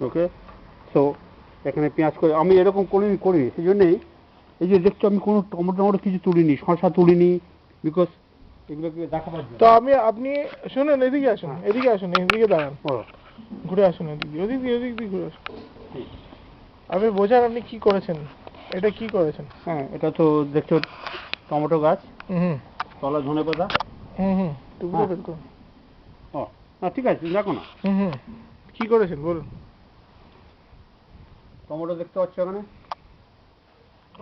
ওকে, so এখানে পেঁয়াজ করে আমি এরকম করিনি সেই জন্যেই এই যে দেখছো আমি কোনো টমেটো কিছু তুলিনি, শসা তুলিনি, বিকজ এগুলোকে দেখাবার জন্য। তো আপনি শুনুন, এদিকে আসুন, এদিকে আসুন, এদিকে দাঁড়ান, ঘুরে আসুন, ওদিক দিয়ে ঘুরে আসুন। আপনি বোঝান আপনি কি করেছেন, এটা কি করেছেন? হ্যাঁ, এটা তো দেখছো টমেটো গাছ, হুম তলা ধনে পাতা। হুম টুকরো বের করুন। ও না, ঠিক আছে, দেখো না হুম কি করেছেন বলুন। টমেটো দেখতে পাচ্ছ এখানে?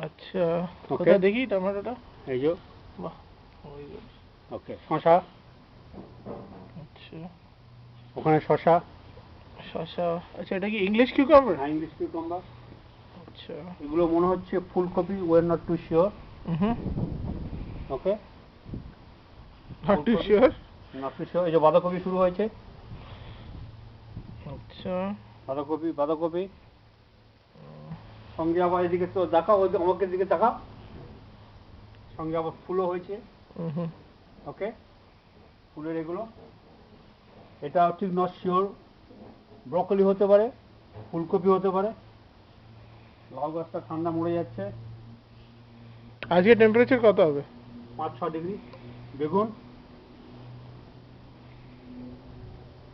আচ্ছা, কোথায় দেখি টমেটোটা? এই যে, বাহ, ওকে, শসা, আচ্ছা ওখানে শসা। শসা, আচ্ছা এটা কি ইংলিশ কিউকাম্বার? হ্যাঁ, ইংলিশ কিউকাম্বার। আচ্ছা, এগুলো মনে হচ্ছে ফুলকপি, we are not too sure. Okay, not too sure. Not too sure. এই যে বাঁধাকপি শুরু হয়েছে। আচ্ছা, বাঁধাকপি সঙ্গে আবার এদিকে তো দেখাও, আমাকে দিকে দেখাও, সঙ্গে আবার ফুলও হয়েছে। ওকে, ফুলের এগুলো, এটা ঠিক নট শিওর, ব্রকলি হতে পারে, ফুলকপি হতে পারে। লাউ গাছটা ঠান্ডা মরে যাচ্ছে। আজকে টেম্পারেচার কত হবে? 5-6 ডিগ্রি। বেগুন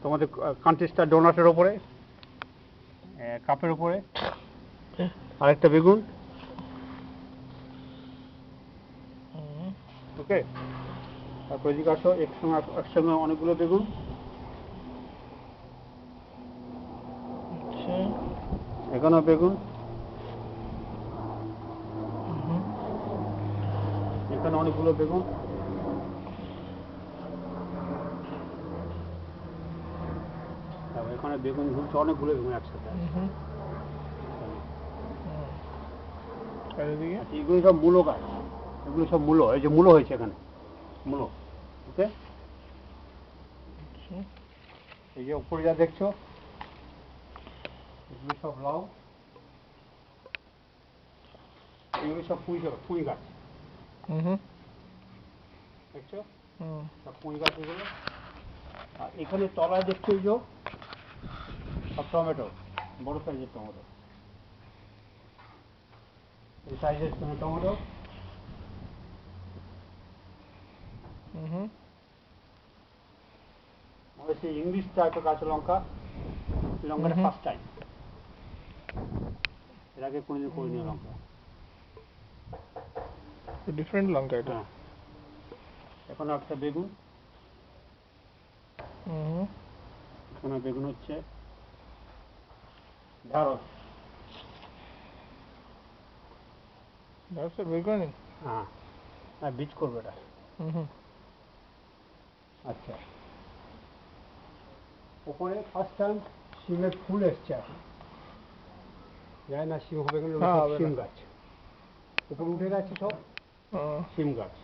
তোমাদের কান্ট্রিস্টার ডোনাটের ওপরে, কাপের ওপরে আরেকটা বেগুন। ওকে, তারপর এদিকে আসো, একসঙ্গে অনেকগুলো বেগুন। এখানেও বেগুন, এখানে অনেকগুলো বেগুন। তারপর এখানে বেগুন ঝুলছে, অনেকগুলো বেগুন একসাথে। এগুলো সব মূলো গাছ, এগুলো সব মূলো, এই যে মূলো হয়েছে এখানে, মূলো। ওকে, এই যে উপরে যা দেখছো এগুলো সব লাউ, এগুলো সব পুঁই গাছ। দেখছো সব পুঁই গাছ এগুলো। আর এখানে তলায় দেখছো এই যে সব টমেটো, বড় সাইজের টমেটো, এই সাইজের টমেটো। আমাদের সেই ইংলিশ টাইপের কাঁচা লঙ্কা, লঙ্কাটা ফার্স্ট টাইম, এর আগে কোনোদিন করিনি লঙ্কা। ডিফারেন্ট লঙ্কা এটা। এখন একটা বেগুন, এখানে বেগুন হচ্ছে ঢ্যাঁড়স। ঢ্যাঁড়সের বের করে নিন। হ্যাঁ, বীজ করবে এটা। আচ্ছা, ওপরে ফার্স্ট টাইম শিমের ফুল এসছে এখন, জানি না শিম হবে কিনা। শিম গাছ উপরে উঠে গেছে সব, শিম গাছ।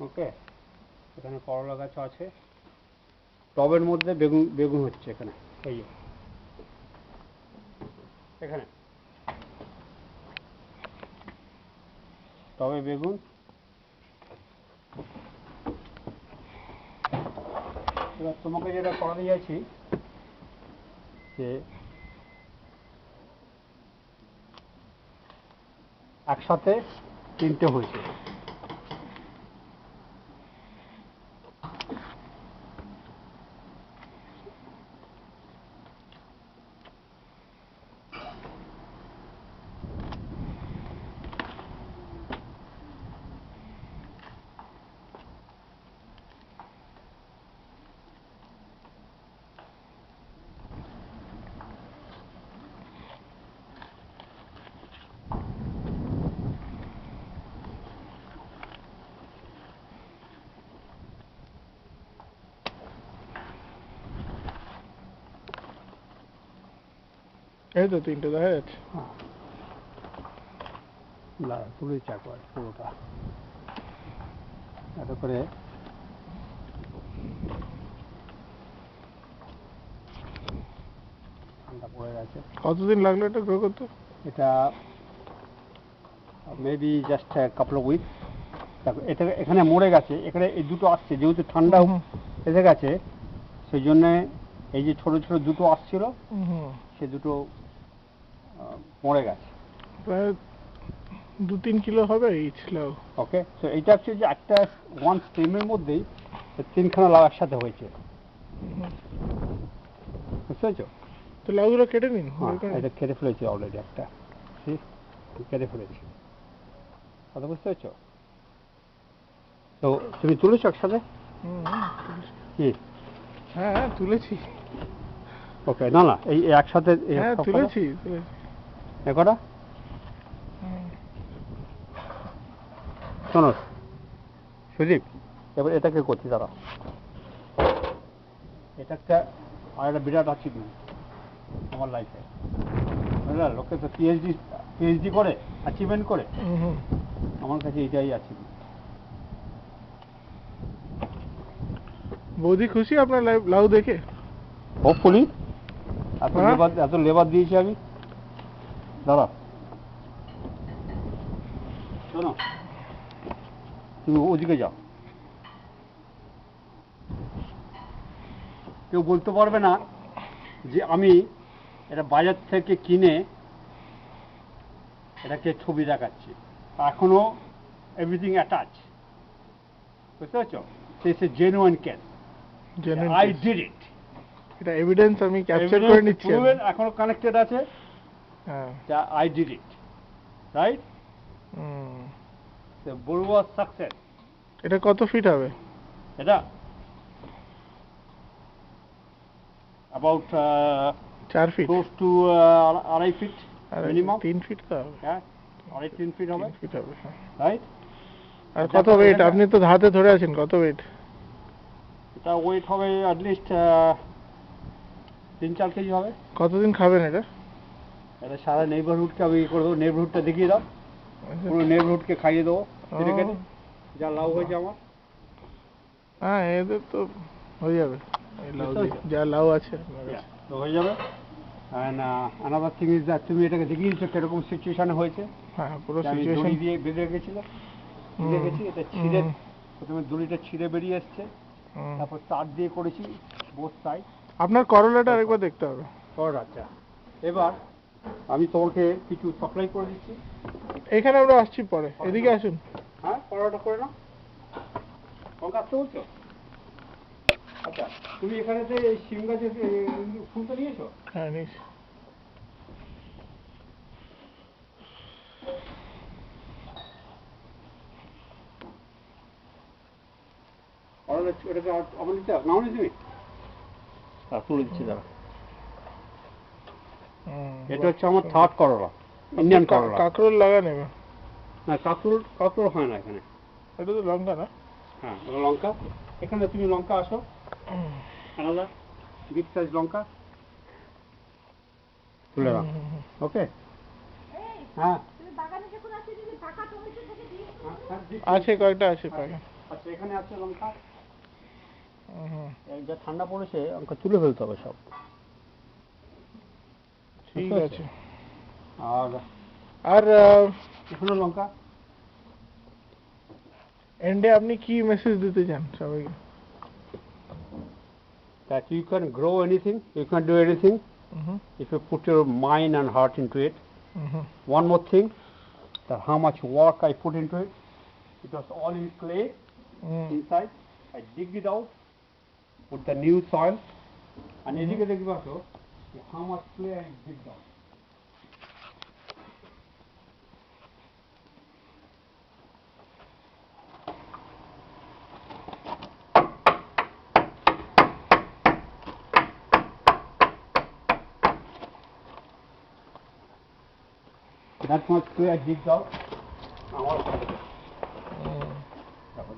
ওকে, এখানে করলা গাছ আছে, টবের মধ্যে বেগুন হচ্ছে এখানে, এই যে এখানে টবে বেগুন। এবার তোমাকে যেটা করাতে চাইছি যে একসাথে 3টে হয়েছে। এই তো 3টে দেখা যাচ্ছে। তুলেছে একবার পুরোটা, এত করে ঠান্ডা পড়ে গেছে। কতদিন লাগলো এটা গ্রো করতে? এটা maybe just couple of week. এটা এখানে মরে গেছে, এখানে এই দুটো আসছে, যেহেতু ঠান্ডা এসে গেছে সেই জন্যে এই যে ছোট ছোট দুটো আসছিল সে দুটো মরে গেছে। প্রায় 2-3 কিলো হবে ইচ লাউ। ওকে, তো এইটা হচ্ছে যে একটা ওয়ান স্টেমের মধ্যেই 3খানা লাউ একসাথে হয়েছে, বুঝতে পেরেছো? তো লাউগুলো কেটে নিন। হ্যাঁ, এটা কেটে ফেলেছি অলরেডি একটা, কেটে ফেলেছি, কথা বুঝতে পেরেছো? তো তুমি তুলেছো একসাথে? কি? হ্যাঁ তুলেছি। ওকে, না না এই একসাথে হ্যাঁ তুলেছি। একটা শোনো সুদীপ, এবার এটাকে করছি দাঁড়া, এটা একটা আর একটা বিরাট অ্যাচিভমেন্ট আমার লাইফে, বুঝলে? লোকে তো পিএইচডি করে অ্যাচিভমেন্ট করে, আমার কাছে এটাই অ্যাচিভমেন্ট। বৌদি খুশি আপনার লাউ দেখে? হোপফুলি। এত লেবার দিয়েছি আমি। দাঁড়া শোনো, তুমি ওদিকে যাও, কেউ বলতে পারবে না যে আমি এটা বাজার থেকে কিনে এটাকে ছবি দেখাচ্ছি, এখনো এভরিথিং অ্যাটাচ, বুঝতে পারছো? It's a genuine case, I did ইট, এটা এভিডেন্স আমি ক্যাপচার করে নিচ্ছি, এখনো কানেক্টেড আছে। হ্যাঁ, আই ডিড ইট, রাইট? বলুয়া সাকসেস। এটা কত ফিট হবে? এটা about 4 feet, close to 2.5 feet minimum, 3 feet তো হবে। হ্যাঁ 2.5-3 feet হবে, 3 ফিট হবে, রাইট? আর কত ওয়েট? আপনি তো হাতে ধরে আছেন, কত ওয়েট? এটা ওয়েট হবে অ্যাটলিস্ট 3-4 কেজি হবে। কতদিন খাবেন এটা? এটা সারা নেইবারহুডকে আমি করে দেবো, নেইবারহুডটা দেখিয়ে দাও, পুরো নেইবারহুডকে খাইয়ে দেবো কেটে কেটে, যা লাউ হয়েছে আমার। হ্যাঁ এদের তো হয়ে যাবে, যা লাউ আছে তো হয়ে যাবে। another thing is that তুমি এটাকে দেখিয়ে দিচ্ছ কিরকম সিচুয়েশনে হয়েছে। হ্যাঁ পুরো আমি সিচুয়েশন দড়ি দিয়ে বেঁধে রেখেছিলাম, দেখেছি এটা ছিঁড়ে, প্রথমে দড়িটা ছিঁড়ে বেরিয়ে এসছে, তারপর তার দিয়ে করেছি বোথ সাইড। আপনার করলাটা আরেকবার দেখতে হবে। আচ্ছা, এবার আমি তোমাকে কিছু সাপ্লাই করে দিচ্ছি। এখানে আমরা আসছি পরে, এদিকে আসুন। হ্যাঁ করলাটা করে নাও, তোমাকে আসতে বলছো? আচ্ছা, তুমি এখানে যে শিম গাছের ফুলটা নিয়েছো? হ্যাঁ নিস। ওটাকে আমার নিতে নাও নি তুমি? তুলে দিচ্ছি দাঁড়া। এটা হচ্ছে আমার থার্ড করলা, ইন্ডিয়ান করলা। কাঁকরোল লাগা নেবে না, কাঁকরোল হয় না এখানে। এটা তো লঙ্কা না? হ্যাঁ ওটা লঙ্কা। এখানে তুমি লঙ্কা আসো, আলাদা বিগ সাইজ লঙ্কা তুলে নাও। ওকে, হ্যাঁ আছে, কয়েকটা আছে প্যাকেট। আচ্ছা এখানে আছে লঙ্কা, যা ঠান্ডা পড়েছে লঙ্কা তুলে ফেলতে হবে সব। ঠিক আছে। আর এখানে লঙ্কা। এন্ডে আপনি কি মেসেজ দিতে চান সবাইকে? That you can grow anything, you can do anything if you put your mind and heart into it. One more thing, that how much work I put into it. It was all in clay inside. I digged it out, put the new soil, and এদিকে দেখবে আসো how much clay I digged out. That much clay I digged out.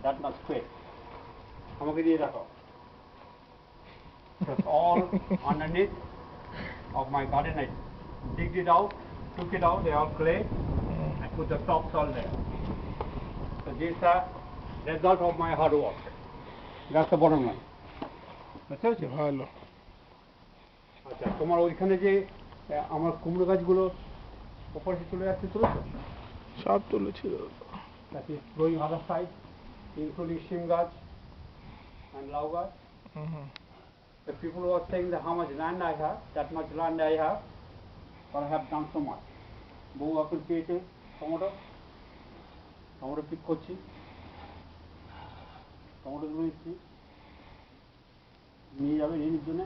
That much clay. আমাকে দিয়ে দেখো। That's all underneath of my garden. I digged it out, took it out. They all clay. I put the top soil there. So this is the result of my hard work. That's the bottom line. বুঝতে পেরেছো? ভালো। আচ্ছা, তোমার ওইখানে যে আমার কুমড়ো গাছগুলো উপরে চলে যাচ্ছে, তুলেছো? সব তুলেছি। That is growing other side, including shim gach and lau gach. The people who are saying that how much land I have, that much land I have, or have done so much. বউ এখন পেয়েছে tomato pick করছি, টমেটোগুলো নিচ্ছি, নিয়ে যাবে রিনির জন্য।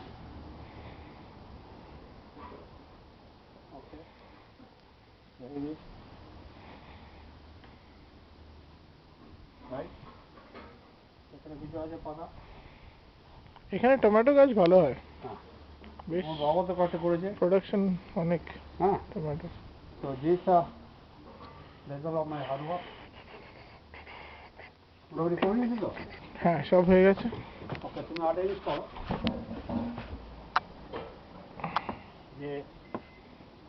ওকে, এখানে কিছু আছে পাতা। এখানে টমেটো গাছ ভালো হয়, হ্যাঁ, বেশ বাবা তো কষ্ট করেছে, প্রোডাকশন অনেক। হ্যাঁ টমেটো। তো this result of my hard work. মোটামুটি করে নিয়েছি তো? হ্যাঁ, সব হয়ে গেছে। ওকে, তুমি আটা ইউজ করো। যে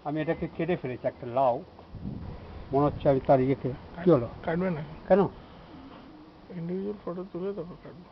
আমি এটাকে কেটে ফেলেছি, একটা লাউ মনে হচ্ছে আমি তার ইয়েকে কি হলো কাটবে না কেন? ইন্ডিভিজুয়াল ফটো তুলে তারপর কাটবো।